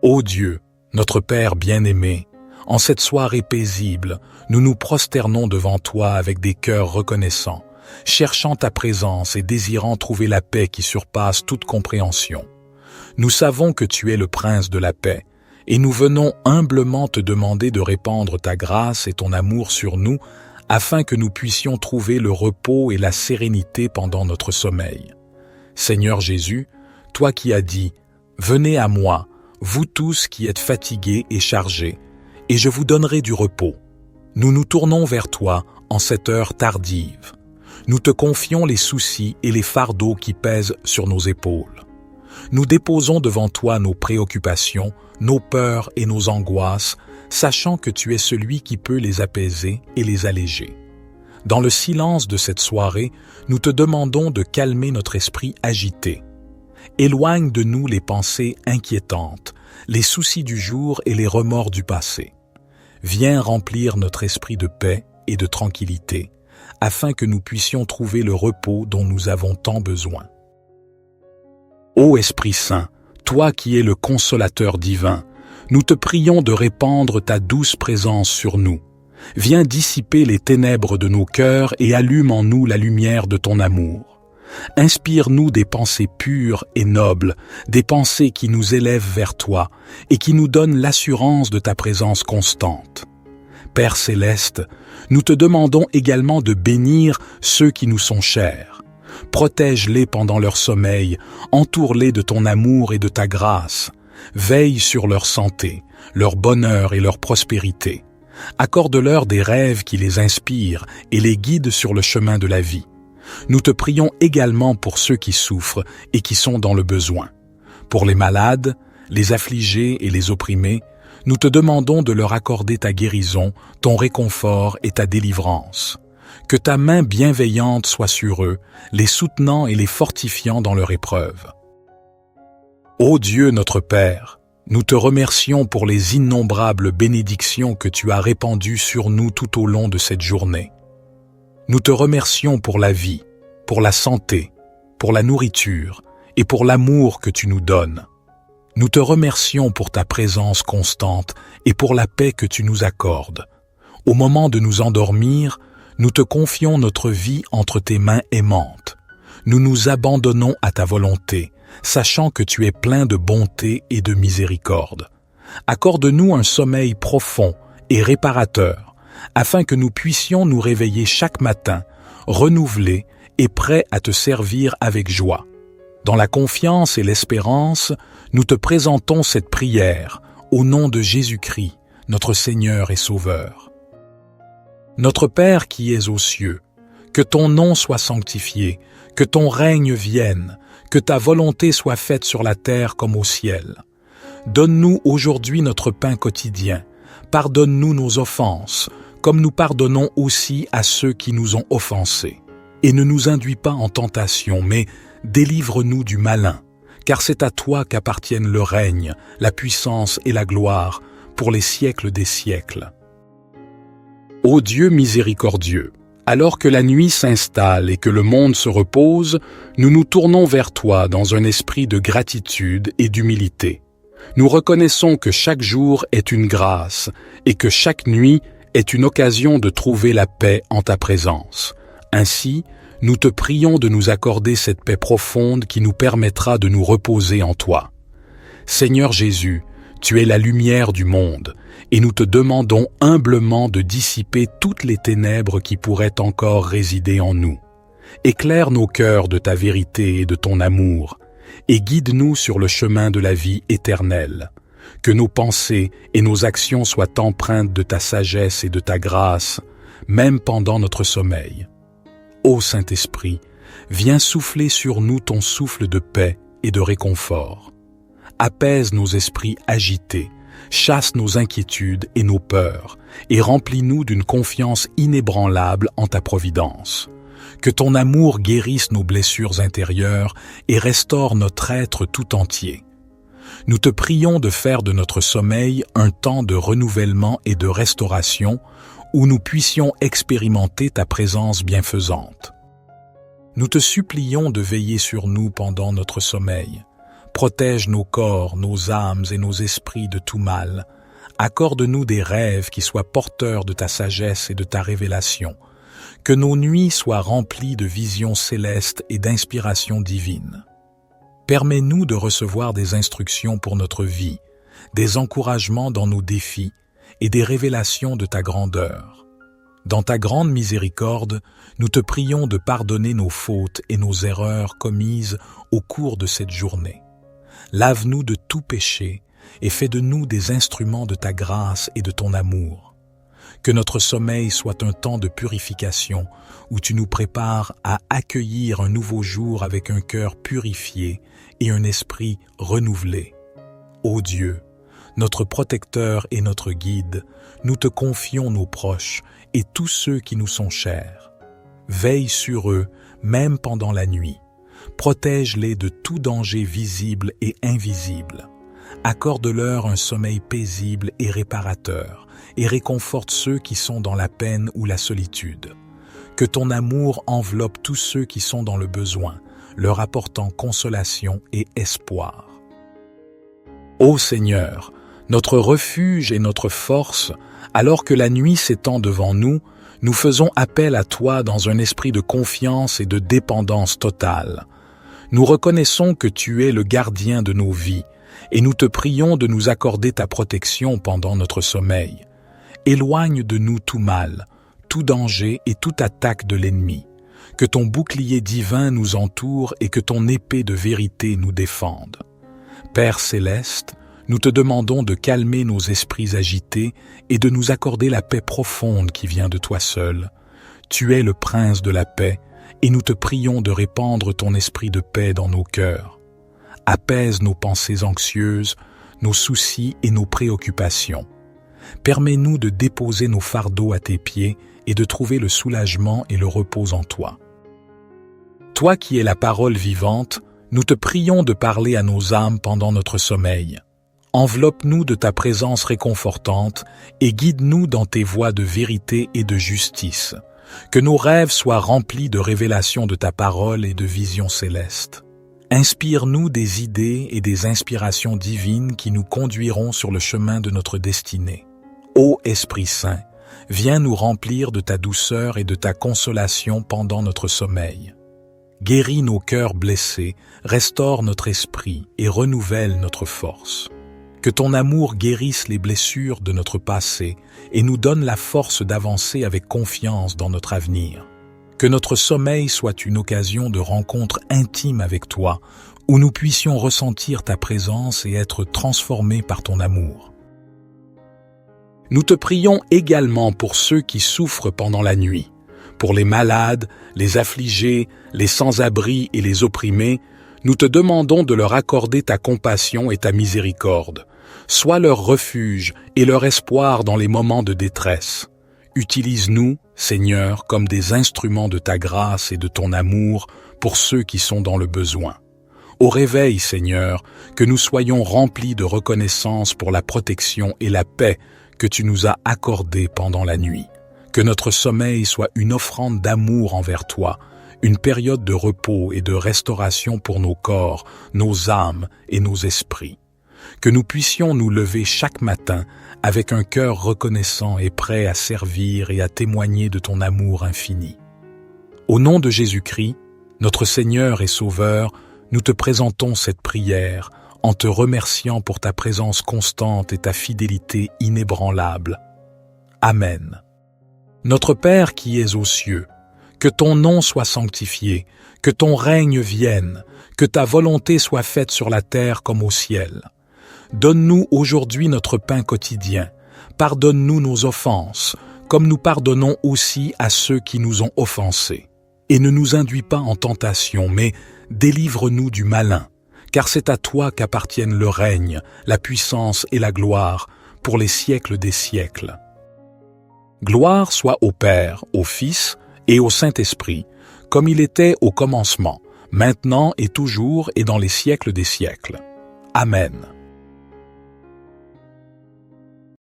Ô Dieu, notre Père bien-aimé, en cette soirée paisible, nous nous prosternons devant toi avec des cœurs reconnaissants, cherchant ta présence et désirant trouver la paix qui surpasse toute compréhension. Nous savons que tu es le Prince de la paix, et nous venons humblement te demander de répandre ta grâce et ton amour sur nous, afin que nous puissions trouver le repos et la sérénité pendant notre sommeil. Seigneur Jésus, toi qui as dit « Venez à moi, vous tous qui êtes fatigués et chargés, et je vous donnerai du repos ». Nous nous tournons vers toi en cette heure tardive. Nous te confions les soucis et les fardeaux qui pèsent sur nos épaules. Nous déposons devant toi nos préoccupations, nos peurs et nos angoisses, sachant que tu es celui qui peut les apaiser et les alléger. Dans le silence de cette soirée, nous te demandons de calmer notre esprit agité. Éloigne de nous les pensées inquiétantes, les soucis du jour et les remords du passé. Viens remplir notre esprit de paix et de tranquillité, afin que nous puissions trouver le repos dont nous avons tant besoin. Ô Esprit Saint, toi qui es le consolateur divin, nous te prions de répandre ta douce présence sur nous. Viens dissiper les ténèbres de nos cœurs et allume en nous la lumière de ton amour. Inspire-nous des pensées pures et nobles, des pensées qui nous élèvent vers toi et qui nous donnent l'assurance de ta présence constante. Père céleste, nous te demandons également de bénir ceux qui nous sont chers. Protège-les pendant leur sommeil, entoure-les de ton amour et de ta grâce. Veille sur leur santé, leur bonheur et leur prospérité. Accorde-leur des rêves qui les inspirent et les guident sur le chemin de la vie. Nous te prions également pour ceux qui souffrent et qui sont dans le besoin. Pour les malades, les affligés et les opprimés, nous te demandons de leur accorder ta guérison, ton réconfort et ta délivrance. Que ta main bienveillante soit sur eux, les soutenant et les fortifiant dans leur épreuve. Ô Dieu notre Père, nous te remercions pour les innombrables bénédictions que tu as répandues sur nous tout au long de cette journée. Nous te remercions pour la vie, pour la santé, pour la nourriture et pour l'amour que tu nous donnes. Nous te remercions pour ta présence constante et pour la paix que tu nous accordes. Au moment de nous endormir, nous te confions notre vie entre tes mains aimantes. Nous nous abandonnons à ta volonté, sachant que tu es plein de bonté et de miséricorde. Accorde-nous un sommeil profond et réparateur, afin que nous puissions nous réveiller chaque matin, renouvelés et prêts à te servir avec joie. Dans la confiance et l'espérance, nous te présentons cette prière au nom de Jésus-Christ, notre Seigneur et Sauveur. Notre Père qui es aux cieux, que ton nom soit sanctifié, que ton règne vienne, que ta volonté soit faite sur la terre comme au ciel. Donne-nous aujourd'hui notre pain quotidien. Pardonne-nous nos offenses, comme nous pardonnons aussi à ceux qui nous ont offensés. Et ne nous induis pas en tentation, mais délivre-nous du malin, car c'est à toi qu'appartiennent le règne, la puissance et la gloire, pour les siècles des siècles. Ô Dieu miséricordieux, alors que la nuit s'installe et que le monde se repose, nous nous tournons vers toi dans un esprit de gratitude et d'humilité. Nous reconnaissons que chaque jour est une grâce et que chaque nuit est une occasion de trouver la paix en ta présence. Ainsi, nous te prions de nous accorder cette paix profonde qui nous permettra de nous reposer en toi. Seigneur Jésus, tu es la lumière du monde, et nous te demandons humblement de dissiper toutes les ténèbres qui pourraient encore résider en nous. Éclaire nos cœurs de ta vérité et de ton amour, et guide-nous sur le chemin de la vie éternelle. Que nos pensées et nos actions soient empreintes de ta sagesse et de ta grâce, même pendant notre sommeil. Ô Saint-Esprit, viens souffler sur nous ton souffle de paix et de réconfort. Apaise nos esprits agités, chasse nos inquiétudes et nos peurs, et remplis-nous d'une confiance inébranlable en ta providence. Que ton amour guérisse nos blessures intérieures et restaure notre être tout entier. Nous te prions de faire de notre sommeil un temps de renouvellement et de restauration où nous puissions expérimenter ta présence bienfaisante. Nous te supplions de veiller sur nous pendant notre sommeil. Protège nos corps, nos âmes et nos esprits de tout mal. Accorde-nous des rêves qui soient porteurs de ta sagesse et de ta révélation. Que nos nuits soient remplies de visions célestes et d'inspiration divine. Permets-nous de recevoir des instructions pour notre vie, des encouragements dans nos défis et des révélations de ta grandeur. Dans ta grande miséricorde, nous te prions de pardonner nos fautes et nos erreurs commises au cours de cette journée. Lave-nous de tout péché et fais de nous des instruments de ta grâce et de ton amour. Que notre sommeil soit un temps de purification où tu nous prépares à accueillir un nouveau jour avec un cœur purifié et un esprit renouvelé. Ô Dieu, notre protecteur et notre guide, nous te confions nos proches et tous ceux qui nous sont chers. Veille sur eux, même pendant la nuit. Protège-les de tout danger visible et invisible. Accorde-leur un sommeil paisible et réparateur, et réconforte ceux qui sont dans la peine ou la solitude. Que ton amour enveloppe tous ceux qui sont dans le besoin, leur apportant consolation et espoir. Ô Seigneur, notre refuge et notre force, alors que la nuit s'étend devant nous, nous faisons appel à toi dans un esprit de confiance et de dépendance totale. Nous reconnaissons que tu es le gardien de nos vies, et nous te prions de nous accorder ta protection pendant notre sommeil. Éloigne de nous tout mal, tout danger et toute attaque de l'ennemi. Que ton bouclier divin nous entoure et que ton épée de vérité nous défende. Père céleste, nous te demandons de calmer nos esprits agités et de nous accorder la paix profonde qui vient de toi seul. Tu es le prince de la paix, et nous te prions de répandre ton esprit de paix dans nos cœurs. Apaise nos pensées anxieuses, nos soucis et nos préoccupations. Permets-nous de déposer nos fardeaux à tes pieds et de trouver le soulagement et le repos en toi. Toi qui es la parole vivante, nous te prions de parler à nos âmes pendant notre sommeil. Enveloppe-nous de ta présence réconfortante et guide-nous dans tes voies de vérité et de justice. Que nos rêves soient remplis de révélations de ta parole et de visions célestes. Inspire-nous des idées et des inspirations divines qui nous conduiront sur le chemin de notre destinée. Ô Esprit Saint, viens nous remplir de ta douceur et de ta consolation pendant notre sommeil. Guéris nos cœurs blessés, restaure notre esprit et renouvelle notre force. Que ton amour guérisse les blessures de notre passé et nous donne la force d'avancer avec confiance dans notre avenir. Que notre sommeil soit une occasion de rencontre intime avec toi, où nous puissions ressentir ta présence et être transformés par ton amour. Nous te prions également pour ceux qui souffrent pendant la nuit, pour les malades, les affligés, les sans-abri et les opprimés. Nous te demandons de leur accorder ta compassion et ta miséricorde. Sois leur refuge et leur espoir dans les moments de détresse. Utilise-nous, Seigneur, comme des instruments de ta grâce et de ton amour pour ceux qui sont dans le besoin. Au réveil, Seigneur, que nous soyons remplis de reconnaissance pour la protection et la paix que tu nous as accordées pendant la nuit. Que notre sommeil soit une offrande d'amour envers toi, une période de repos et de restauration pour nos corps, nos âmes et nos esprits. Que nous puissions nous lever chaque matin avec un cœur reconnaissant et prêt à servir et à témoigner de ton amour infini. Au nom de Jésus-Christ, notre Seigneur et Sauveur, nous te présentons cette prière en te remerciant pour ta présence constante et ta fidélité inébranlable. Amen. Notre Père qui es aux cieux, que ton nom soit sanctifié, que ton règne vienne, que ta volonté soit faite sur la terre comme au ciel. Donne-nous aujourd'hui notre pain quotidien. Pardonne-nous nos offenses, comme nous pardonnons aussi à ceux qui nous ont offensés. Et ne nous induis pas en tentation, mais délivre-nous du malin, car c'est à toi qu'appartiennent le règne, la puissance et la gloire, pour les siècles des siècles. Gloire soit au Père, au Fils et au Saint-Esprit, comme il était au commencement, maintenant et toujours et dans les siècles des siècles. Amen.